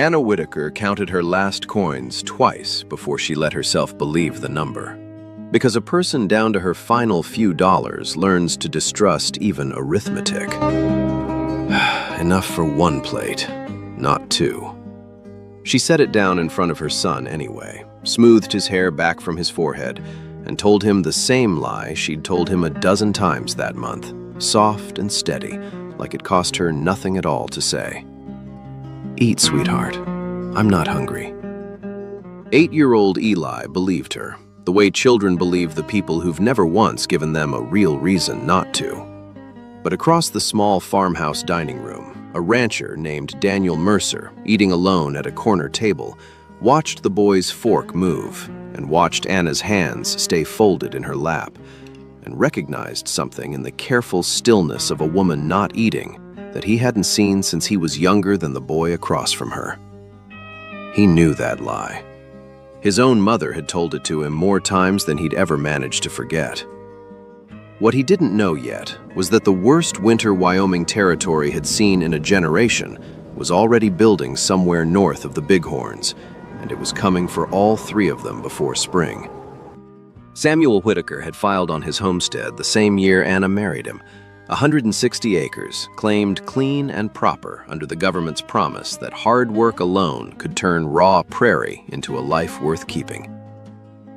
Anna Whitaker counted her last coins twice before she let herself believe the number. Because a person down to her final few dollars learns to distrust even arithmetic. Enough for one plate, not two. She set it down in front of her son anyway, smoothed his hair back from his forehead, and told him the same lie she'd told him a dozen times that month, soft and steady, like it cost her nothing at all to say. "Eat, sweetheart. I'm not hungry." 8-year-old Eli believed her, the way children believe the people who've never once given them a real reason not to. But across the small farmhouse dining room, a rancher named Daniel Mercer, eating alone at a corner table, watched the boy's fork move and watched Anna's hands stay folded in her lap, and recognized something in the careful stillness of a woman not eating that he hadn't seen since he was younger than the boy across from her. He knew that lie. His own mother had told it to him more times than he'd ever managed to forget. What he didn't know yet was that the worst winter Wyoming territory had seen in a generation was already building somewhere north of the Bighorns, and it was coming for all three of them before spring. Samuel Whitaker had filed on his homestead the same year Anna married him, 160 acres, claimed clean and proper under the government's promise that hard work alone could turn raw prairie into a life worth keeping.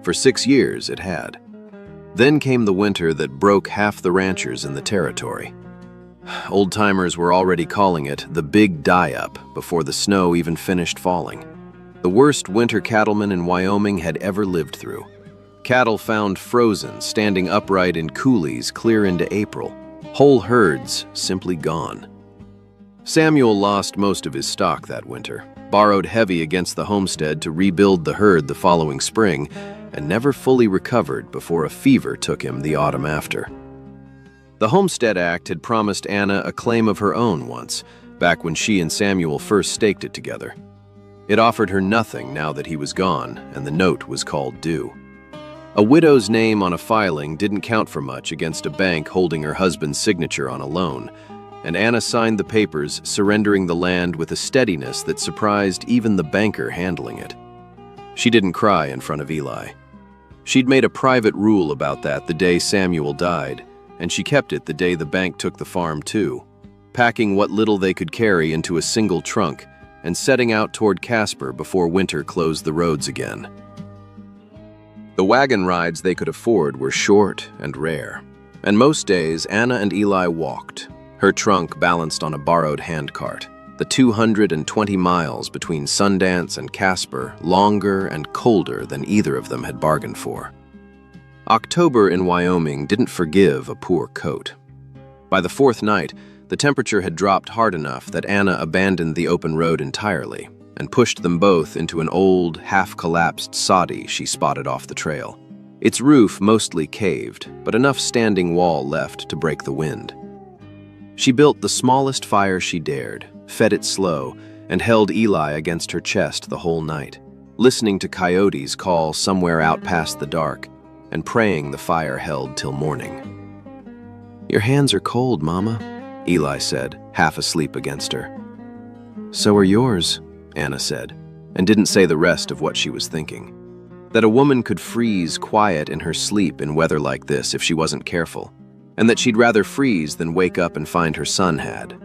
For 6 years it had. Then came the winter that broke half the ranchers in the territory. Old-timers were already calling it the Big Die-Up before the snow even finished falling. The worst winter cattlemen in Wyoming had ever lived through. Cattle found frozen, standing upright in coulees clear into April. Whole herds simply gone. Samuel lost most of his stock that winter, borrowed heavy against the homestead to rebuild the herd the following spring, and never fully recovered before a fever took him the autumn after. The Homestead Act had promised Anna a claim of her own once, back when she and Samuel first staked it together. It offered her nothing now that he was gone, and the note was called due. A widow's name on a filing didn't count for much against a bank holding her husband's signature on a loan, and Anna signed the papers, surrendering the land with a steadiness that surprised even the banker handling it. She didn't cry in front of Eli. She'd made a private rule about that the day Samuel died, and she kept it the day the bank took the farm too, packing what little they could carry into a single trunk and setting out toward Casper before winter closed the roads again. The wagon rides they could afford were short and rare, and most days Anna and Eli walked, her trunk balanced on a borrowed handcart. The 220 miles between Sundance and Casper longer and colder than either of them had bargained for. October in Wyoming didn't forgive a poor coat. By the 4th night, the temperature had dropped hard enough that Anna abandoned the open road entirely and pushed them both into an old, half-collapsed soddy she spotted off the trail. Its roof mostly caved, but enough standing wall left to break the wind. She built the smallest fire she dared, fed it slow, and held Eli against her chest the whole night, listening to coyotes call somewhere out past the dark, and praying the fire held till morning. "Your hands are cold, Mama," Eli said, half asleep against her. "So are yours," Anna said, and didn't say the rest of what she was thinking. That a woman could freeze quiet in her sleep in weather like this if she wasn't careful, and that she'd rather freeze than wake up and find her son had.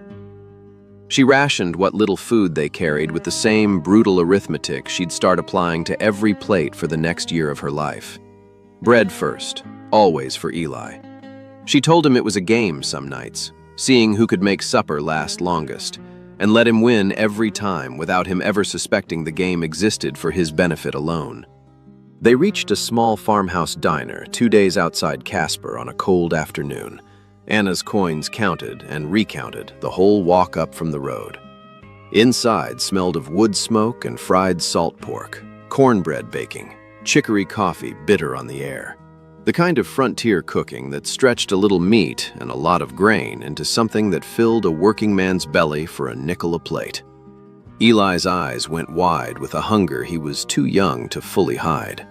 She rationed what little food they carried with the same brutal arithmetic she'd start applying to every plate for the next year of her life. Bread first, always for Eli. She told him it was a game some nights, seeing who could make supper last longest, and let him win every time without him ever suspecting the game existed for his benefit alone. They reached a small farmhouse diner 2 days outside Casper on a cold afternoon. Anna's coins counted and recounted the whole walk up from the road. Inside smelled of wood smoke and fried salt pork, cornbread baking, chicory coffee bitter on the air. The kind of frontier cooking that stretched a little meat and a lot of grain into something that filled a working man's belly for a nickel a plate. Eli's eyes went wide with a hunger he was too young to fully hide.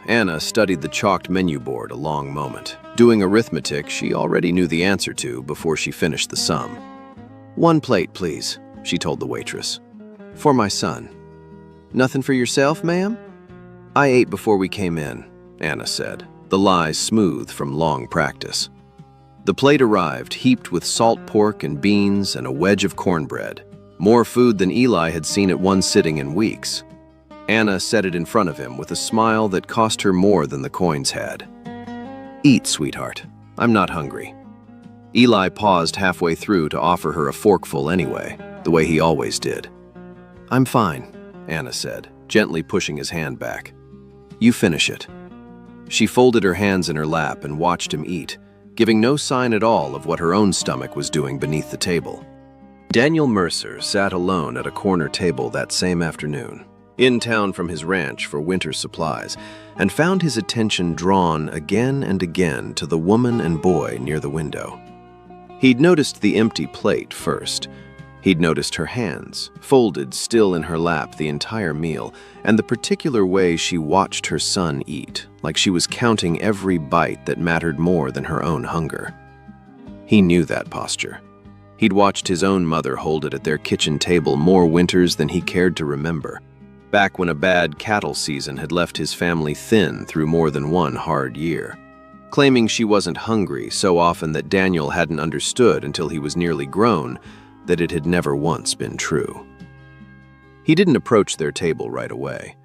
Anna studied the chalked menu board a long moment, doing arithmetic she already knew the answer to before she finished the sum. "1 plate, please," she told the waitress. For my son. Nothing for yourself, ma'am? I ate before we came in, Anna said, the lie smooth from long practice. The plate arrived, heaped with salt pork and beans and a wedge of cornbread, more food than Eli had seen at one sitting in weeks. Anna set it in front of him with a smile that cost her more than the coins had. Eat, sweetheart. I'm not hungry. Eli paused halfway through to offer her a forkful anyway, the way he always did. I'm fine, Anna said, gently pushing his hand back. You finish it. She folded her hands in her lap and watched him eat, giving no sign at all of what her own stomach was doing beneath the table. Daniel Mercer sat alone at a corner table that same afternoon, in town from his ranch for winter supplies, and found his attention drawn again and again to the woman and boy near the window. He'd noticed the empty plate first. He'd noticed her hands, folded still in her lap the entire meal, and the particular way she watched her son eat, like she was counting every bite that mattered more than her own hunger. He knew that posture. He'd watched his own mother hold it at their kitchen table more winters than he cared to remember, back when a bad cattle season had left his family thin through more than one hard year. Claiming she wasn't hungry so often that Daniel hadn't understood until he was nearly grown that it had never once been true. He didn't approach their table right away.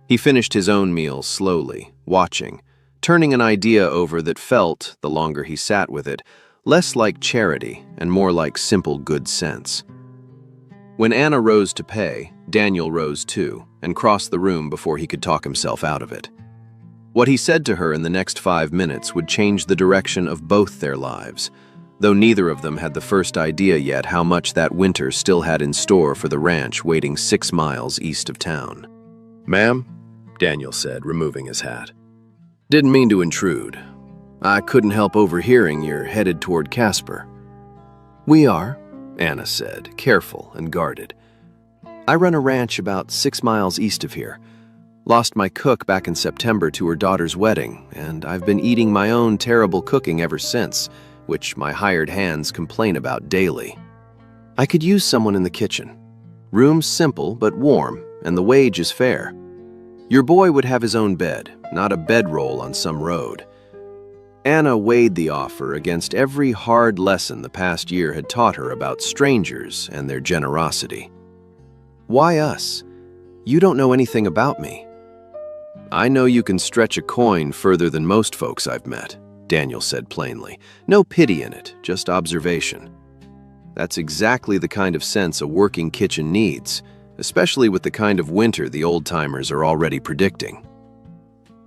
He finished his own meal slowly, watching, turning an idea over that felt, the longer he sat with it, less like charity and more like simple good sense. When Anna rose to pay, Daniel rose too and crossed the room before he could talk himself out of it. What he said to her in the next 5 minutes would change the direction of both their lives, though neither of them had the first idea yet how much that winter still had in store for the ranch waiting 6 miles east of town. "Ma'am," Daniel said, removing his hat. "Didn't mean to intrude. I couldn't help overhearing you're headed toward Casper." "We are," Anna said, careful and guarded. "I run a ranch about 6 miles east of here. Lost my cook back in September to her daughter's wedding, and I've been eating my own terrible cooking ever since, which my hired hands complain about daily. I could use someone in the kitchen. Room's simple but warm, and the wage is fair. Your boy would have his own bed, not a bedroll on some road." Anna weighed the offer against every hard lesson the past year had taught her about strangers and their generosity. "Why us? You don't know anything about me." "I know you can stretch a coin further than most folks I've met," Daniel said plainly. No pity in it, just observation. That's exactly the kind of sense a working kitchen needs, especially with the kind of winter the old-timers are already predicting.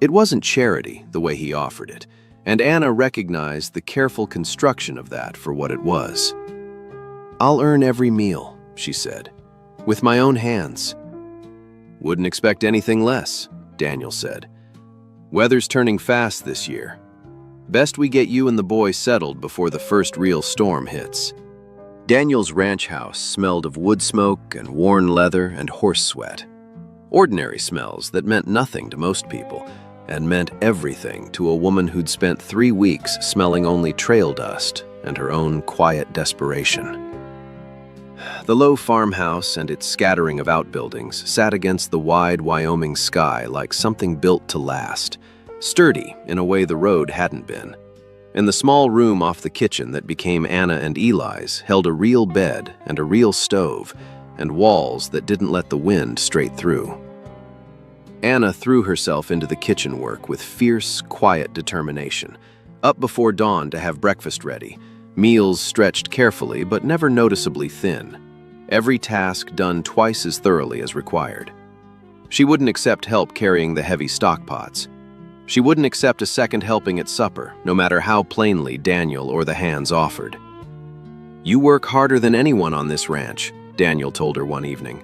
It wasn't charity, the way he offered it, and Anna recognized the careful construction of that for what it was. "I'll earn every meal," she said, "with my own hands." "Wouldn't expect anything less," Daniel said. "Weather's turning fast this year. Best we get you and the boy settled before the first real storm hits." Daniel's ranch house smelled of wood smoke and worn leather and horse sweat. Ordinary smells that meant nothing to most people, and meant everything to a woman who'd spent 3 weeks smelling only trail dust and her own quiet desperation. The low farmhouse and its scattering of outbuildings sat against the wide Wyoming sky like something built to last, sturdy in a way the road hadn't been. And the small room off the kitchen that became Anna and Eli's held a real bed and a real stove, and walls that didn't let the wind straight through. Anna threw herself into the kitchen work with fierce, quiet determination, up before dawn to have breakfast ready, meals stretched carefully but never noticeably thin, every task done twice as thoroughly as required. She wouldn't accept help carrying the heavy stock pots. She wouldn't accept a second helping at supper, no matter how plainly Daniel or the hands offered. "You work harder than anyone on this ranch," Daniel told her one evening.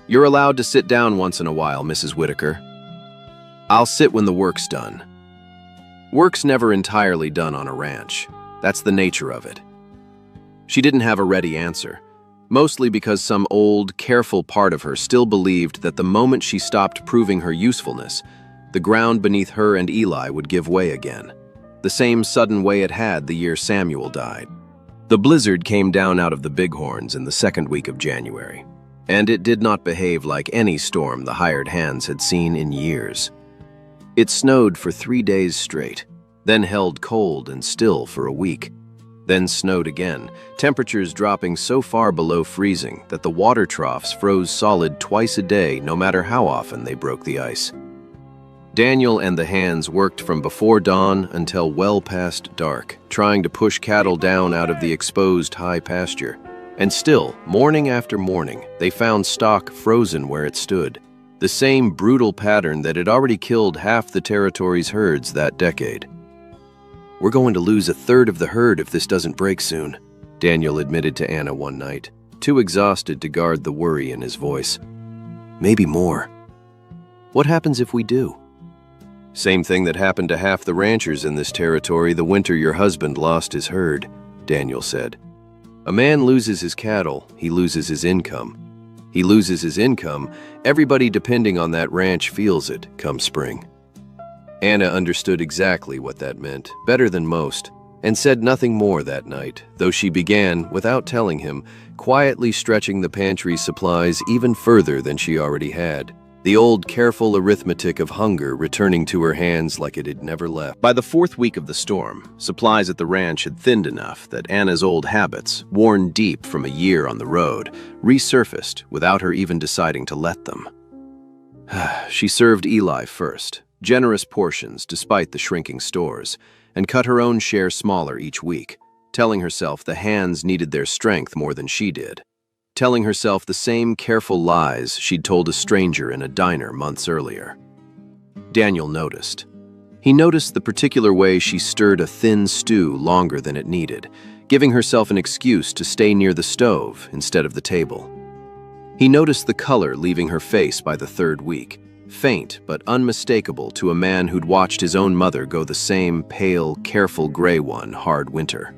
"You're allowed to sit down once in a while, Mrs. Whitaker." "I'll sit when the work's done." Work's never entirely done on a ranch. That's the nature of it. She didn't have a ready answer, mostly because some old, careful part of her still believed that the moment she stopped proving her usefulness, the ground beneath her and Eli would give way again, the same sudden way it had the year Samuel died. The blizzard came down out of the Bighorns in the second week of January. And it did not behave like any storm the hired hands had seen in years. It snowed for 3 days straight, then held cold and still for a week. Then snowed again, temperatures dropping so far below freezing that the water troughs froze solid twice a day no matter how often they broke the ice. Daniel and the hands worked from before dawn until well past dark, trying to push cattle down out of the exposed high pasture. And still, morning after morning, they found stock frozen where it stood, the same brutal pattern that had already killed half the territory's herds that decade. "We're going to lose a third of the herd if this doesn't break soon," Daniel admitted to Anna one night, too exhausted to guard the worry in his voice. "Maybe more." "What happens if we do?" "Same thing that happened to half the ranchers in this territory the winter your husband lost his herd," Daniel said. "A man loses his cattle, he loses his income. He loses his income, everybody depending on that ranch feels it come spring." Anna understood exactly what that meant, better than most, and said nothing more that night, though she began, without telling him, quietly stretching the pantry supplies even further than she already had, the old careful arithmetic of hunger returning to her hands like it had never left. By the 4th week of the storm, supplies at the ranch had thinned enough that Anna's old habits, worn deep from a year on the road, resurfaced without her even deciding to let them. She served Eli first, generous portions despite the shrinking stores, and cut her own share smaller each week, telling herself the hands needed their strength more than she did, telling herself the same careful lies she'd told a stranger in a diner months earlier. Daniel noticed. He noticed the particular way she stirred a thin stew longer than it needed, giving herself an excuse to stay near the stove instead of the table. He noticed the color leaving her face by the 3rd week, faint but unmistakable to a man who'd watched his own mother go the same pale, careful gray one hard winter.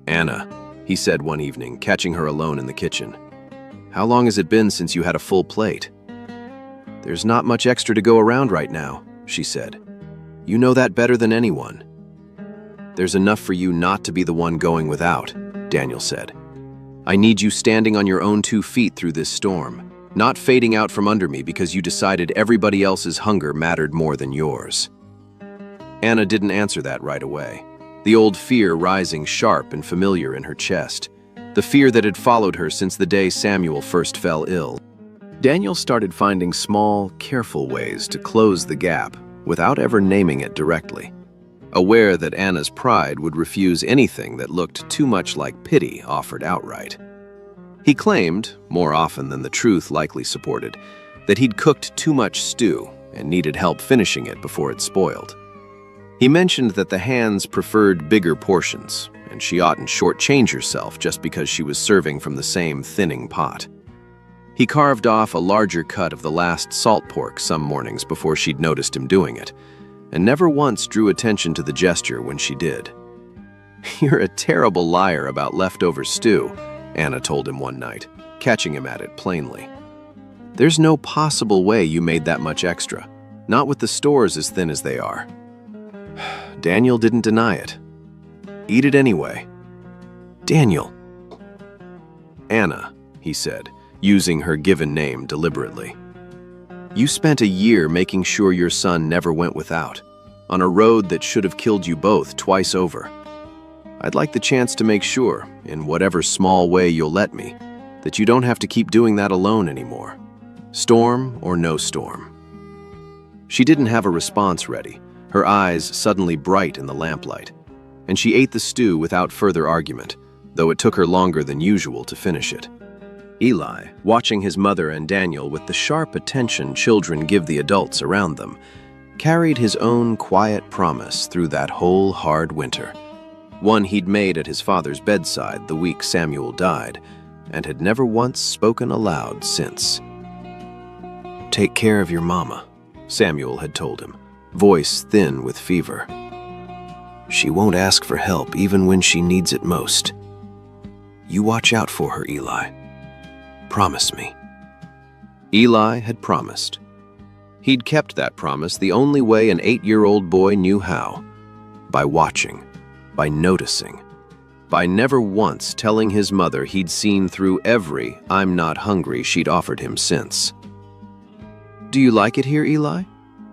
"Anna," he said one evening, catching her alone in the kitchen, "how long has it been since you had a full plate?" "There's not much extra to go around right now," she said. "You know that better than anyone." "There's enough for you not to be the one going without," Daniel said. "I need you standing on your own 2 feet through this storm, not fading out from under me because you decided everybody else's hunger mattered more than yours." Anna didn't answer that right away, the old fear rising sharp and familiar in her chest, the fear that had followed her since the day Samuel first fell ill. Daniel started finding small, careful ways to close the gap without ever naming it directly, aware that Anna's pride would refuse anything that looked too much like pity offered outright. He claimed, more often than the truth likely supported, that he'd cooked too much stew and needed help finishing it before it spoiled. He mentioned that the hands preferred bigger portions, and she oughtn't shortchange herself just because she was serving from the same thinning pot. He carved off a larger cut of the last salt pork some mornings before she'd noticed him doing it, and never once drew attention to the gesture when she did. "You're a terrible liar about leftover stew," Anna told him one night, catching him at it plainly. "There's no possible way you made that much extra, not with the stores as thin as they are." Daniel didn't deny it. "Eat it anyway." "Daniel." "Anna," he said, using her given name deliberately. "You spent a year making sure your son never went without, on a road that should have killed you both twice over. I'd like the chance to make sure, in whatever small way you'll let me, that you don't have to keep doing that alone anymore, storm or no storm." She didn't have a response ready, her eyes suddenly bright in the lamplight, and she ate the stew without further argument, though it took her longer than usual to finish it. Eli, watching his mother and Daniel with the sharp attention children give the adults around them, carried his own quiet promise through that whole hard winter, one he'd made at his father's bedside the week Samuel died, and had never once spoken aloud since. "Take care of your mama," Samuel had told him, voice thin with fever. "She won't ask for help even when she needs it most. You watch out for her, Eli. Promise me." Eli had promised. He'd kept that promise the only way an 8-year-old boy knew how: by watching, by noticing, by never once telling his mother he'd seen through every "I'm not hungry" she'd offered him since. "Do you like it here, Eli?"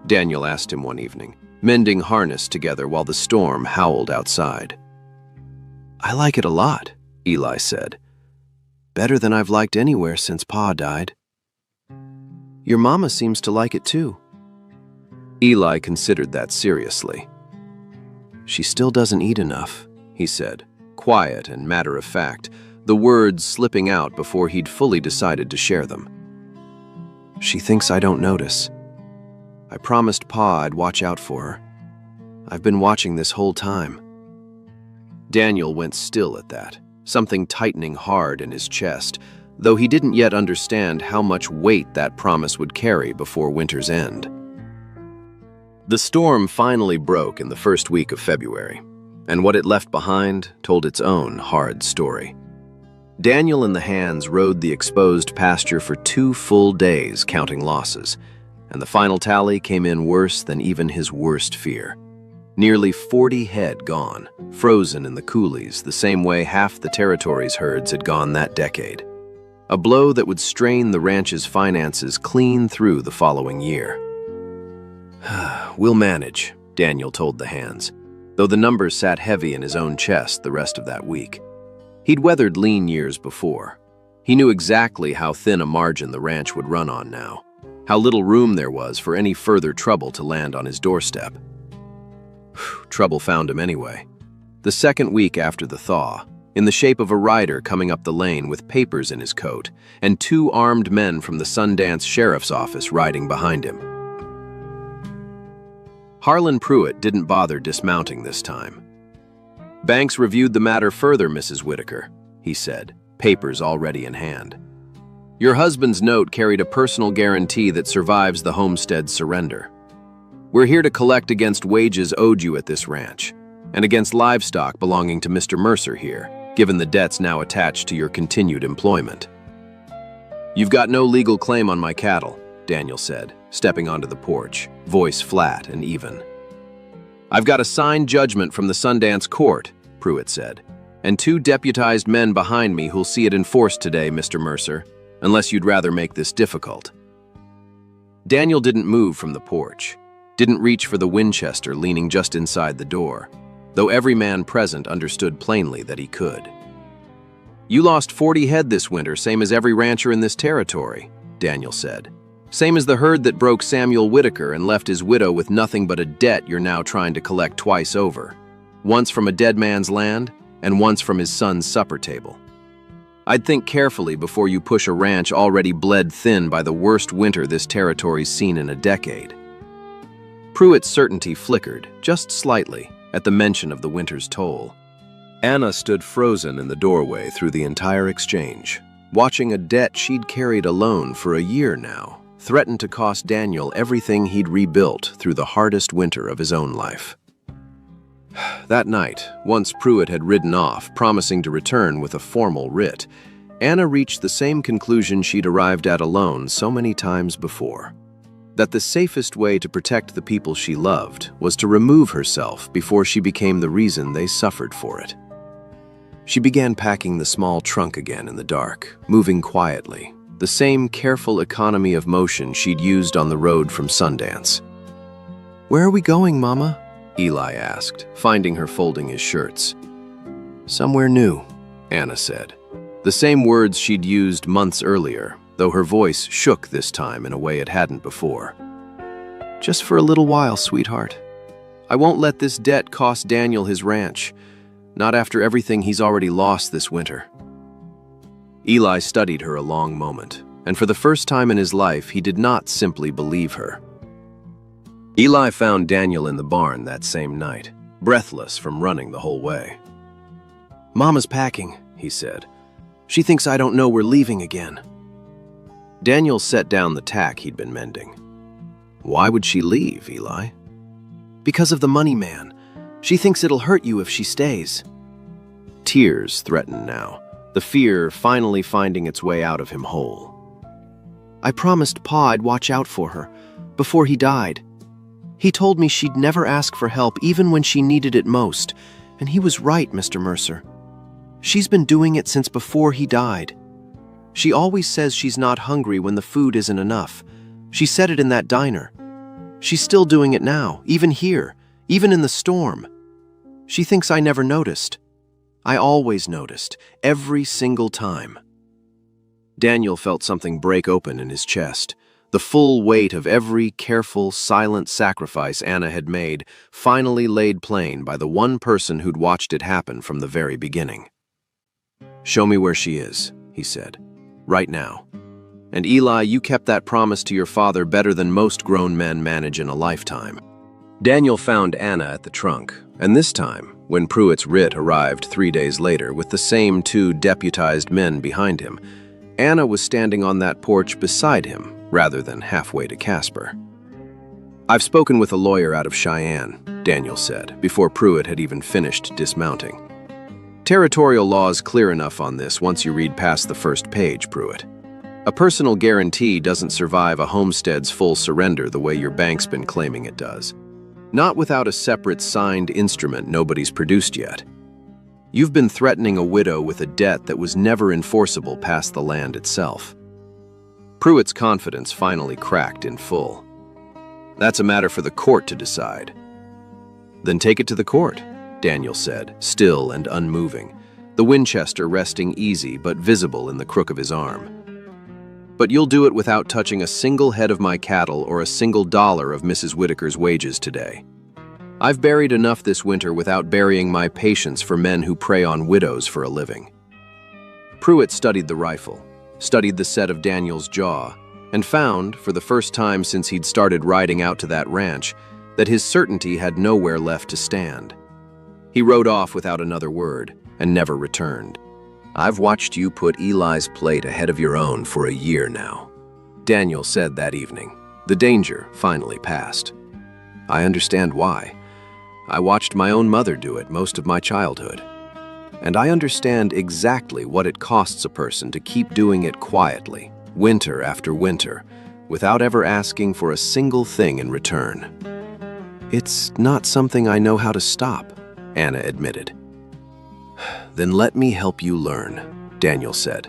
Daniel asked him one evening, mending harness together while the storm howled outside. "I like it a lot," Eli said. "Better than I've liked anywhere since Pa died." "Your mama seems to like it too." Eli considered that seriously. "She still doesn't eat enough," he said, quiet and matter-of-fact, the words slipping out before he'd fully decided to share them. "She thinks I don't notice. I promised Pa I'd watch out for her. I've been watching this whole time." Daniel went still at that, something tightening hard in his chest, though he didn't yet understand how much weight that promise would carry before winter's end. The storm finally broke in the first week of February, and what it left behind told its own hard story. Daniel and the hands rode the exposed pasture for 2 full days counting losses, and the final tally came in worse than even his worst fear. Nearly 40 head gone, frozen in the coulees the same way half the territory's herds had gone that decade. A blow that would strain the ranch's finances clean through the following year. "We'll manage," Daniel told the hands, though the numbers sat heavy in his own chest the rest of that week. He'd weathered lean years before. He knew exactly how thin a margin the ranch would run on now, how little room there was for any further trouble to land on his doorstep. Trouble found him anyway. The second week after the thaw, in the shape of a rider coming up the lane with papers in his coat, and 2 armed men from the Sundance Sheriff's Office riding behind him. Harlan Pruitt didn't bother dismounting this time. "Banks reviewed the matter further, Mrs. Whitaker," he said, papers already in hand. "Your husband's note carried a personal guarantee that survives the homestead's surrender. We're here to collect against wages owed you at this ranch, and against livestock belonging to Mr. Mercer here, given the debts now attached to your continued employment." "You've got no legal claim on my cattle," Daniel said, stepping onto the porch, voice flat and even. "I've got a signed judgment from the Sundance Court," Pruitt said, "and 2 deputized men behind me who'll see it enforced today, Mr. Mercer, unless you'd rather make this difficult." Daniel didn't move from the porch, didn't reach for the Winchester leaning just inside the door, though every man present understood plainly that he could. "You lost 40 head this winter, same as every rancher in this territory," Daniel said. "Same as the herd that broke Samuel Whitaker and left his widow with nothing but a debt you're now trying to collect twice over, once from a dead man's land and once from his son's supper table. I'd think carefully before you push a ranch already bled thin by the worst winter this territory's seen in a decade." Pruitt's certainty flickered, just slightly, at the mention of the winter's toll. Anna stood frozen in the doorway through the entire exchange, watching a debt she'd carried alone for a year now threaten to cost Daniel everything he'd rebuilt through the hardest winter of his own life. That night, once Pruitt had ridden off, promising to return with a formal writ, Anna reached the same conclusion she'd arrived at alone so many times before: that the safest way to protect the people she loved was to remove herself before she became the reason they suffered for it. She began packing the small trunk again in the dark, moving quietly, the same careful economy of motion she'd used on the road from Sundance. "Where are we going, Mama?" Eli asked, finding her folding his shirts. "Somewhere new," Anna said, the same words she'd used months earlier, though her voice shook this time in a way it hadn't before. "Just for a little while, sweetheart. I won't let this debt cost Daniel his ranch, not after everything he's already lost this winter." Eli studied her a long moment, and for the first time in his life, he did not simply believe her. Eli found Daniel in the barn that same night, breathless from running the whole way. "Mama's packing," he said. "She thinks I don't know we're leaving again." Daniel set down the tack he'd been mending. "Why would she leave, Eli?" "Because of the money man. She thinks it'll hurt you if she stays." Tears threatened now, the fear finally finding its way out of him whole. "I promised Pa I'd watch out for her, before he died. He told me she'd never ask for help even when she needed it most, and he was right, Mr. Mercer. She's been doing it since before he died. She always says she's not hungry when the food isn't enough. She said it in that diner. She's still doing it now, even here, even in the storm. She thinks I never noticed. I always noticed, every single time. Daniel felt something break open in his chest. The full weight of every careful, silent sacrifice Anna had made finally laid plain by the one person who'd watched it happen from the very beginning. "Show me where she is," he said. "Right now. And Eli, you kept that promise to your father better than most grown men manage in a lifetime." Daniel found Anna at the trunk, and this time, when Pruitt's writ arrived 3 days later with the same 2 deputized men behind him, Anna was standing on that porch beside him, rather than halfway to Casper. "I've spoken with a lawyer out of Cheyenne," Daniel said, before Pruitt had even finished dismounting. "Territorial law's clear enough on this once you read past the first page, Pruitt. A personal guarantee doesn't survive a homestead's full surrender the way your bank's been claiming it does. Not without a separate signed instrument nobody's produced yet. You've been threatening a widow with a debt that was never enforceable past the land itself." Pruitt's confidence finally cracked in full. "That's a matter for the court to decide." "Then take it to the court," Daniel said, still and unmoving, the Winchester resting easy but visible in the crook of his arm. "But you'll do it without touching a single head of my cattle or a single dollar of Mrs. Whitaker's wages today. I've buried enough this winter without burying my patience for men who prey on widows for a living." Pruitt studied the rifle, studied the set of Daniel's jaw, and found, for the first time since he'd started riding out to that ranch, that his certainty had nowhere left to stand. He rode off without another word, and never returned. "I've watched you put Eli's plate ahead of your own for a year now," Daniel said that evening. The danger finally passed. "I understand why. I watched my own mother do it most of my childhood. And I understand exactly what it costs a person to keep doing it quietly, winter after winter, without ever asking for a single thing in return. It's not something I know how to stop," Anna admitted. "Then let me help you learn," Daniel said.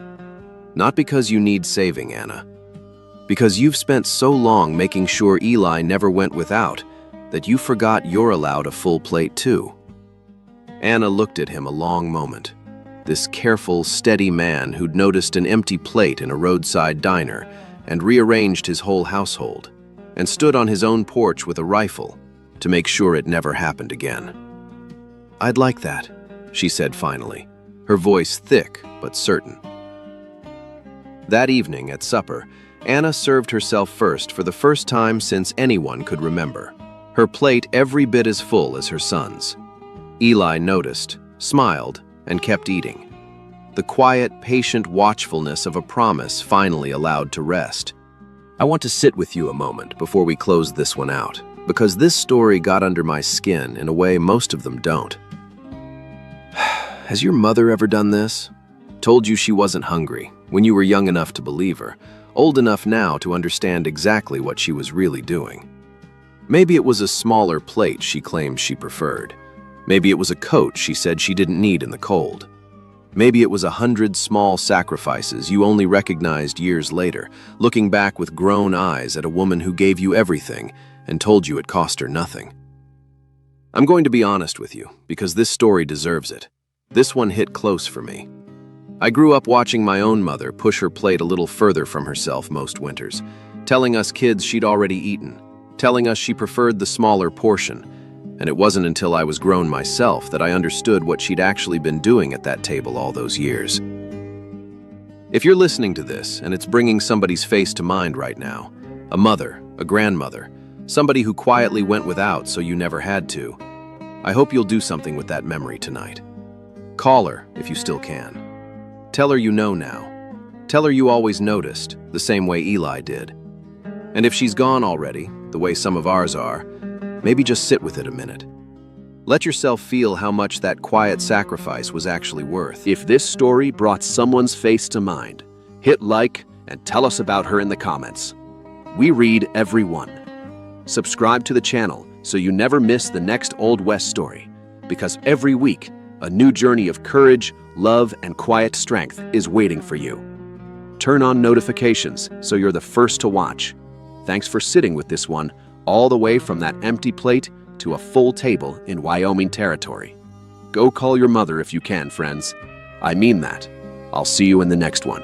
"Not because you need saving, Anna. Because you've spent so long making sure Eli never went without that you forgot you're allowed a full plate too." Anna looked at him a long moment. This careful, steady man who'd noticed an empty plate in a roadside diner and rearranged his whole household, and stood on his own porch with a rifle to make sure it never happened again. "I'd like that," she said finally, her voice thick but certain. That evening at supper, Anna served herself first for the first time since anyone could remember, her plate every bit as full as her son's. Eli noticed, smiled, and kept eating. The quiet, patient watchfulness of a promise finally allowed to rest. "I want to sit with you a moment before we close this one out, because this story got under my skin in a way most of them don't. Has your mother ever done this? Told you she wasn't hungry when you were young enough to believe her, old enough now to understand exactly what she was really doing. Maybe it was a smaller plate she claimed she preferred. Maybe it was a coat she said she didn't need in the cold. Maybe it was 100 small sacrifices you only recognized years later, looking back with grown eyes at a woman who gave you everything and told you it cost her nothing. I'm going to be honest with you, because this story deserves it. This one hit close for me. I grew up watching my own mother push her plate a little further from herself most winters, telling us kids she'd already eaten, telling us she preferred the smaller portion, and it wasn't until I was grown myself that I understood what she'd actually been doing at that table all those years. If you're listening to this and it's bringing somebody's face to mind right now, a mother, a grandmother, somebody who quietly went without so you never had to, I hope you'll do something with that memory tonight. Call her if you still can. Tell her you know now. Tell her you always noticed, the same way Eli did. And if she's gone already, the way some of ours are, maybe just sit with it a minute. Let yourself feel how much that quiet sacrifice was actually worth. If this story brought someone's face to mind, hit like and tell us about her in the comments. We read every one. Subscribe to the channel so you never miss the next Old West story, because every week A new journey of courage, love, and quiet strength is waiting for you. Turn on notifications so you're the first to watch. Thanks for sitting with this one, all the way from that empty plate to a full table in Wyoming territory. Go call your mother if you can, friends. I mean that. I'll see you in the next one.